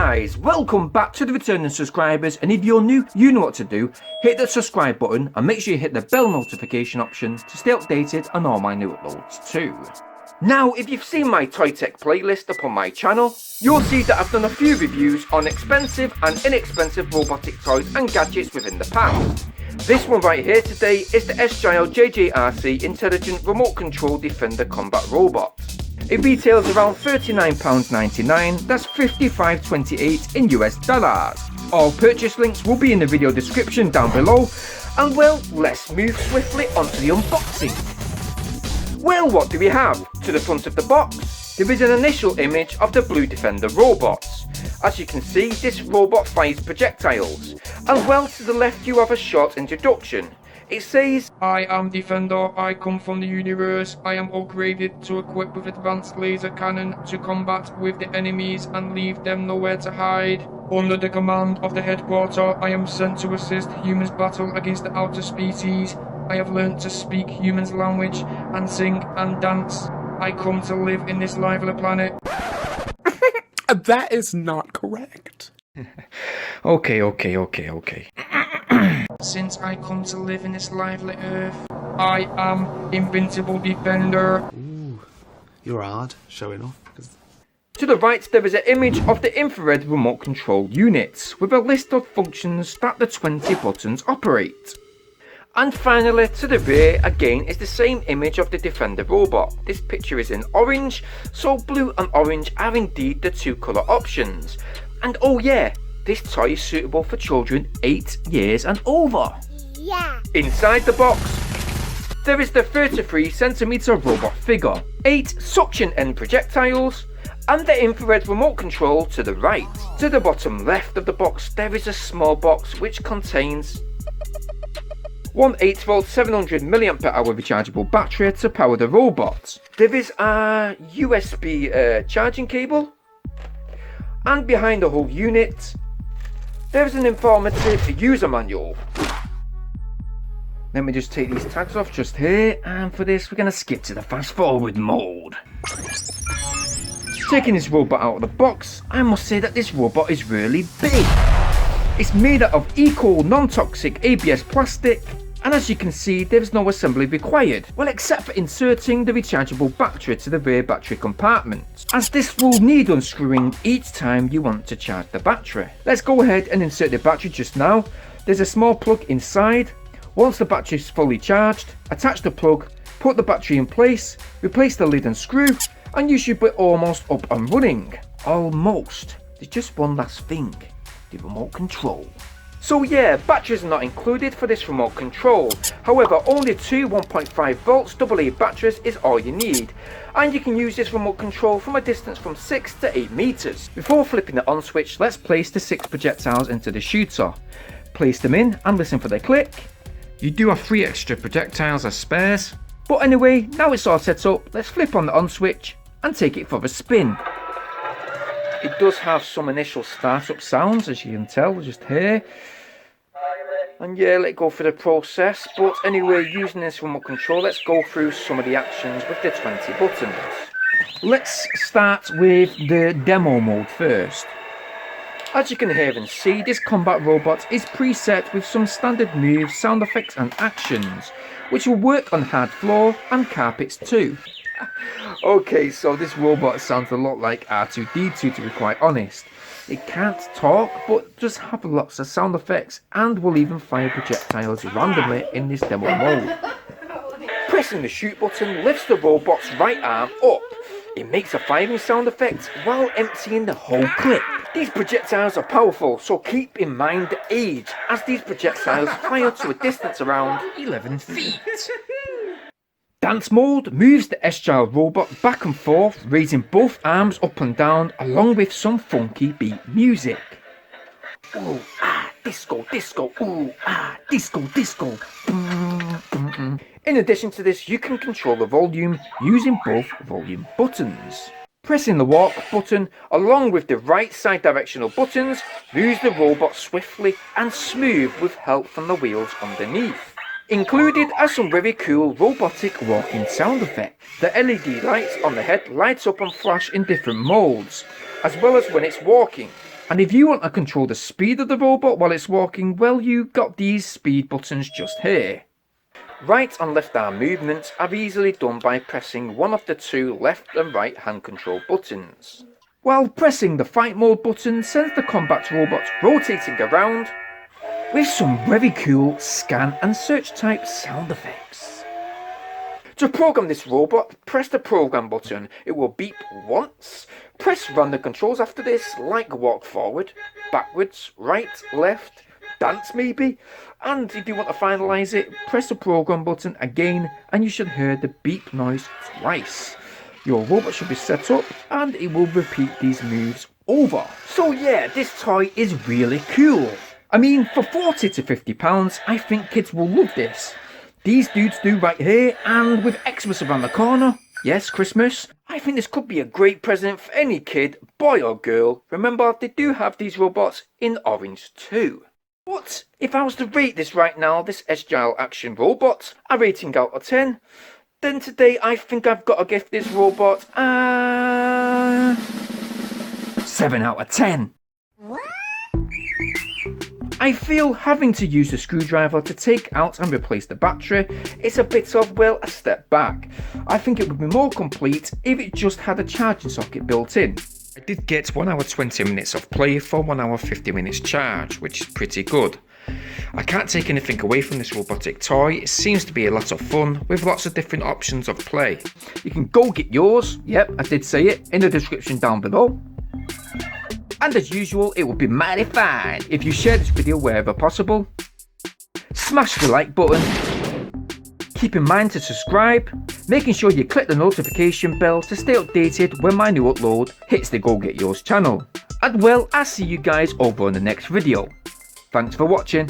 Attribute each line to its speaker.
Speaker 1: guys, welcome back to the returning subscribers, and if you're new, you know what to do. Hit the subscribe button and make sure you hit the bell notification option to stay updated on all my new uploads too. Now, if you've seen my toy tech playlist upon my channel, you'll see that I've done a few reviews on expensive and inexpensive robotic toys and gadgets within the past. This one right here today is the SGILE JJRC Intelligent Remote Control Defender Combat Robot. It retails around £39.99, that's $55.28 in US dollars. All purchase links will be in the video description down below, and well, let's move swiftly onto the unboxing. Well, what do we have? To the front of the box, there is an initial image of the blue Defender robots. As you can see, this robot fires projectiles, and well to the left you have a short introduction. It says,
Speaker 2: I am Defender, I come from the universe, I am upgraded to equip with advanced laser cannon to combat with the enemies and leave them nowhere to hide. Under the command of the headquarter, I am sent to assist humans battle against the outer species. I have learnt to speak humans' language and sing and dance. I come to live in this lively planet.
Speaker 3: That is not correct.
Speaker 1: Okay.
Speaker 2: Since I come to live in this lively earth, I am Invincible Defender.
Speaker 3: Ooh, you're hard, showing off.
Speaker 1: To the right there is an image of the infrared remote control units with a list of functions that the 20 buttons operate. And finally, to the rear again is the same image of the Defender robot. This picture is in orange, so blue and orange are indeed the two colour options. And oh yeah, this toy is suitable for children 8 years and over.
Speaker 4: Yeah.
Speaker 1: Inside the box, there is the 33cm robot figure, 8 suction end projectiles, and the infrared remote control to the right. To the bottom left of the box, there is a small box which contains one 8V 700mAh rechargeable battery to power the robot. There is a USB charging cable, and behind the whole unit there is an informative user manual. Let me just take these tags off just here, and for this we're going to skip to the fast forward mode. Taking this robot out of the box, I must say that this robot is really big. It's made out of eco non-toxic ABS plastic, and as you can see there is no assembly required, well except for inserting the rechargeable battery to the rear battery compartment, as this will need unscrewing each time you want to charge the battery. Let's go ahead and insert the battery just now. There's a small plug inside. Once the battery is fully charged, attach the plug, put the battery in place, replace the lid and screw, and you should be almost up and running. Almost. There's just one last thing, the remote control. So yeah, batteries are not included for this remote control. However, only two 1.5V AA batteries is all you need, and you can use this remote control from a distance from 6 to 8 meters. Before flipping the on switch, let's place the 6 projectiles into the shooter. Place them in and listen for the click. You do have 3 extra projectiles as spares. But anyway, now it's all set up, let's flip on the on switch and take it for a spin. It does have some initial startup sounds, as you can tell, just here. And yeah, let it go through the process. But anyway, using this remote control, let's go through some of the actions with the 20 buttons. Let's start with the demo mode first. As you can hear and see, this combat robot is preset with some standard moves, sound effects and actions, which will work on hard floor and carpets too. Okay, so this robot sounds a lot like R2-D2 to be quite honest. It can't talk, but does have lots of sound effects and will even fire projectiles randomly in this demo mode. Pressing the shoot button lifts the robot's right arm up. It makes a firing sound effect while emptying the whole clip. These projectiles are powerful, so keep in mind the age, as these projectiles fire to a distance around 11 feet. Dance mode moves the SGILE robot back and forth, raising both arms up and down along with some funky beat music. Ooh, ah, disco, disco, ooh, ah, disco, disco. In addition to this, you can control the volume using both volume buttons. Pressing the walk button along with the right side directional buttons moves the robot swiftly and smooth with help from the wheels underneath. Included are some very cool robotic walking sound effects. The LED lights on the head lights up and flash in different modes, as well as when it's walking. And if you want to control the speed of the robot while it's walking, well, you've got these speed buttons just here. Right and left arm movements are easily done by pressing one of the two left and right hand control buttons, while pressing the fight mode button sends the combat robot rotating around with some very cool scan and search type sound effects. To program this robot, press the program button. It will beep once. Press random controls after this, like walk forward, backwards, right, left, dance maybe. And if you want to finalize it, press the program button again and you should hear the beep noise twice. Your robot should be set up and it will repeat these moves over. So yeah, this toy is really cool. I mean, for £40 to £50, I think kids will love this. These dudes do right here, and with Xmas around the corner, yes, Christmas, I think this could be a great present for any kid, boy or girl. Remember, they do have these robots in orange too. But if I was to rate this right now, this SGILE action robot, a rating out of 10, then today I think I've got to give this robot a 7 out of 10. I feel having to use the screwdriver to take out and replace the battery is a bit of, well, a step back. I think it would be more complete if it just had a charging socket built in. I did get 1 hour 20 minutes of play for 1 hour 50 minutes charge, which is pretty good. I can't take anything away from this robotic toy. It seems to be a lot of fun with lots of different options of play. You can go get yours, yep, I did say it, in the description down below. And as usual, it would be mighty fine if you share this video wherever possible. Smash the like button. Keep in mind to subscribe, making sure you click the notification bell to stay updated when my new upload hits the Gogetyours channel. And well, I'll see you guys over in the next video. Thanks for watching.